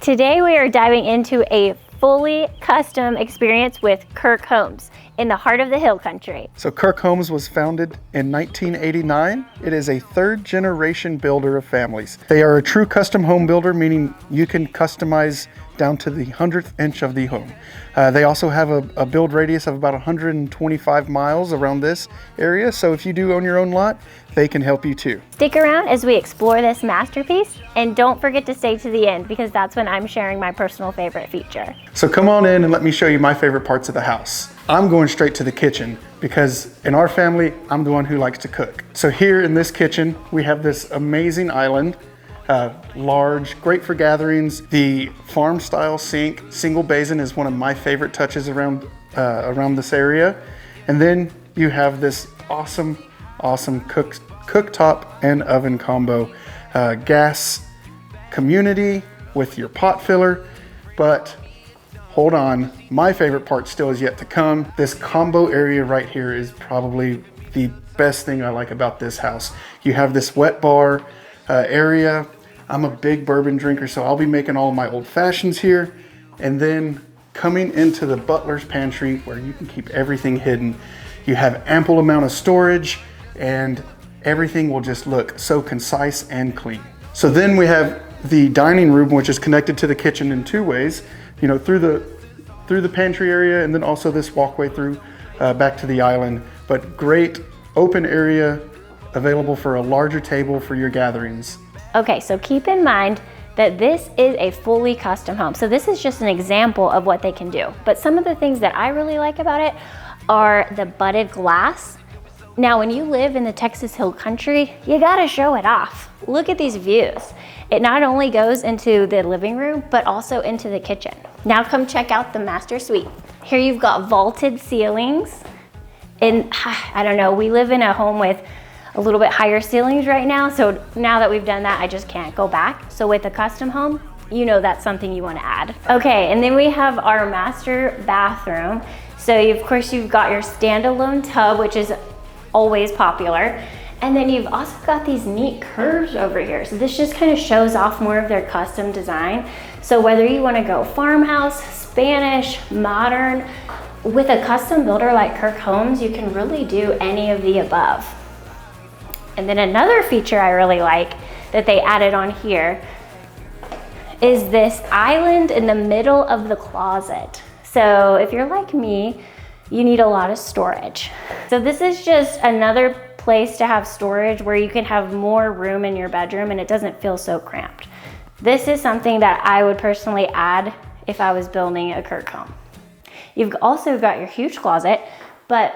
Today we are diving into a fully custom experience with Kurk Homes in the heart of the Hill Country. So Kurk Homes was founded in 1989. It is a third generation builder of families. They are a true custom home builder, meaning you can customize down to the 100th inch of the home. They also have a build radius of about 125 miles around this area. So if you do own your own lot, they can help you too. Stick around as we explore this masterpiece, and don't forget to stay to the end because that's when I'm sharing my personal favorite feature. So come on in and let me show you my favorite parts of the house. I'm going straight to the kitchen because in our family, I'm the one who likes to cook. So here in this kitchen, we have this amazing island. Large, great for gatherings. The farm style sink, single basin is one of my favorite touches around this area. And then you have this awesome cooktop and oven combo. Gas community with your pot filler. But hold on, my favorite part still is yet to come. This combo area right here is probably the best thing I like about this house. You have this wet bar area. I'm a big bourbon drinker, so I'll be making all of my old fashions here. And then coming into the butler's pantry where you can keep everything hidden. You have ample amount of storage and everything will just look so concise and clean. So then we have the dining room, which is connected to the kitchen in two ways, you know, through the pantry area and then also this walkway through back to the island. But great open area available for a larger table for your gatherings. Okay, so keep in mind that this is a fully custom home. So this is just an example of what they can do. But some of the things that I really like about it are the budded glass. Now, when you live in the Texas Hill Country, you gotta show it off. Look at these views. It not only goes into the living room, but also into the kitchen. Now come check out the master suite. Here you've got vaulted ceilings. And I don't know, we live in a home with a little bit higher ceilings right now. So now that we've done that, I just can't go back. So with a custom home, you know that's something you want to add. Okay, and then we have our master bathroom. So of course you've got your standalone tub, which is always popular. And then you've also got these neat curves over here. So this just kind of shows off more of their custom design. So whether you want to go farmhouse, Spanish, modern, with a custom builder like Kurk Homes, you can really do any of the above. And then another feature I really like that they added on here is this island in the middle of the closet. So if you're like me, you need a lot of storage. So this is just another place to have storage where you can have more room in your bedroom and it doesn't feel so cramped. This is something that I would personally add if I was building a Kurk home. You've also got your huge closet. But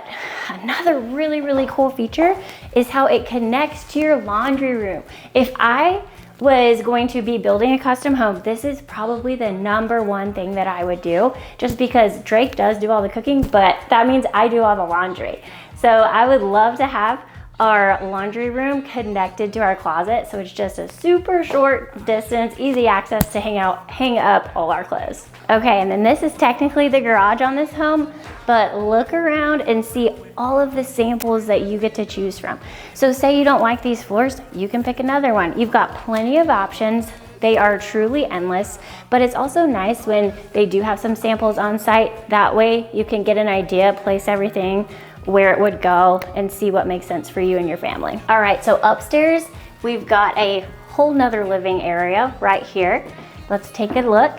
another really cool feature is how it connects to your laundry room. If I was going to be building a custom home, this is probably the #1 thing that I would do, just because Drake does do all the cooking, but that means I do all the laundry. So I would love to have our laundry room connected to our closet, so it's just a super short distance, easy access to hang up all our clothes. Okay, and then this is technically the garage on this home, but look around and see all of the samples that you get to choose from. So say you don't like these floors, you can pick another one. You've got plenty of options. They are truly endless, but it's also nice when they do have some samples on site. That way you can get an idea, place everything where it would go and see what makes sense for you and your family. All right, so upstairs, we've got a whole nother living area right here. Let's take a look.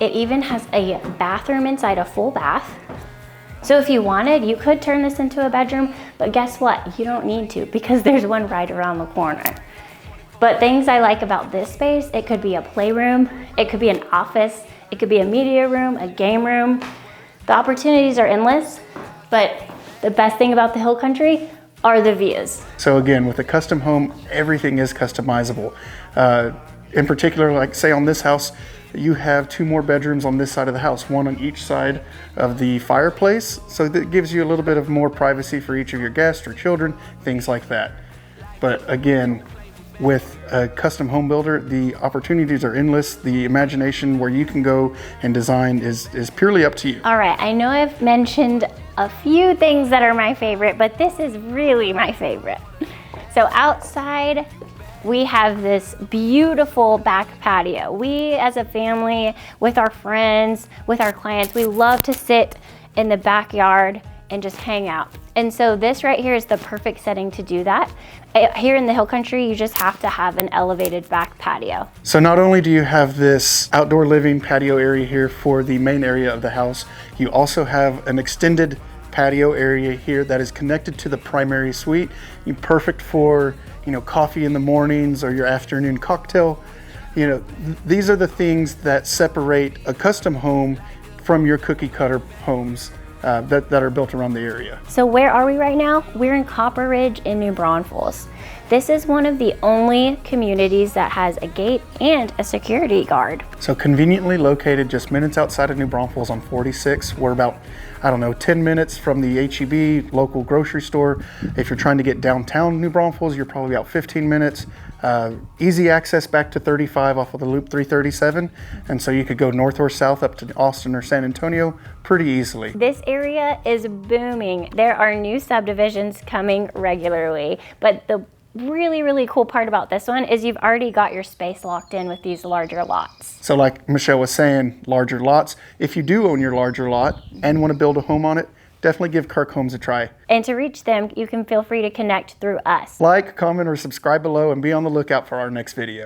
It even has a bathroom inside, a full bath. So if you wanted, you could turn this into a bedroom, but guess what? You don't need to because there's one right around the corner. But things I like about this space, it could be a playroom, it could be an office, it could be a media room, a game room. The opportunities are endless, but the best thing about the Hill Country are the views. So again, with a custom home, everything is customizable. In particular, like say on this house, you have 2 more bedrooms on this side of the house, one on each side of the fireplace. So that gives you a little bit of more privacy for each of your guests or children, things like that. But again, with a custom home builder, the opportunities are endless. The imagination where you can go and design is purely up to you. All right, I know I've mentioned a few things that are my favorite, but this is really my favorite. So outside, we have this beautiful back patio. We as a family, with our friends, with our clients, we love to sit in the backyard and just hang out. And so this right here is the perfect setting to do that. Here in the Hill Country, you just have to have an elevated back patio. So not only do you have this outdoor living patio area here for the main area of the house, you also have an extended patio area here that is connected to the primary suite. Perfect for, coffee in the mornings or your afternoon cocktail. These are the things that separate a custom home from your cookie cutter homes that are built around the area. So where are we right now? We're in Copper Ridge in New Braunfels. This is one of the only communities that has a gate and a security guard. So conveniently located just minutes outside of New Braunfels on 46. We're about, 10 minutes from the H-E-B local grocery store. If you're trying to get downtown New Braunfels, you're probably about 15 minutes. Easy access back to 35 off of the Loop 337. And so you could go north or south up to Austin or San Antonio pretty easily. This area is booming. There are new subdivisions coming regularly, but the really cool part about this one is you've already got your space locked in with these larger lots. So like Michelle was saying, larger lots. If you do own your larger lot and want to build a home on it, definitely give Kurk Homes a try. And to reach them, you can feel free to connect through us. Like, comment, or subscribe below and be on the lookout for our next video.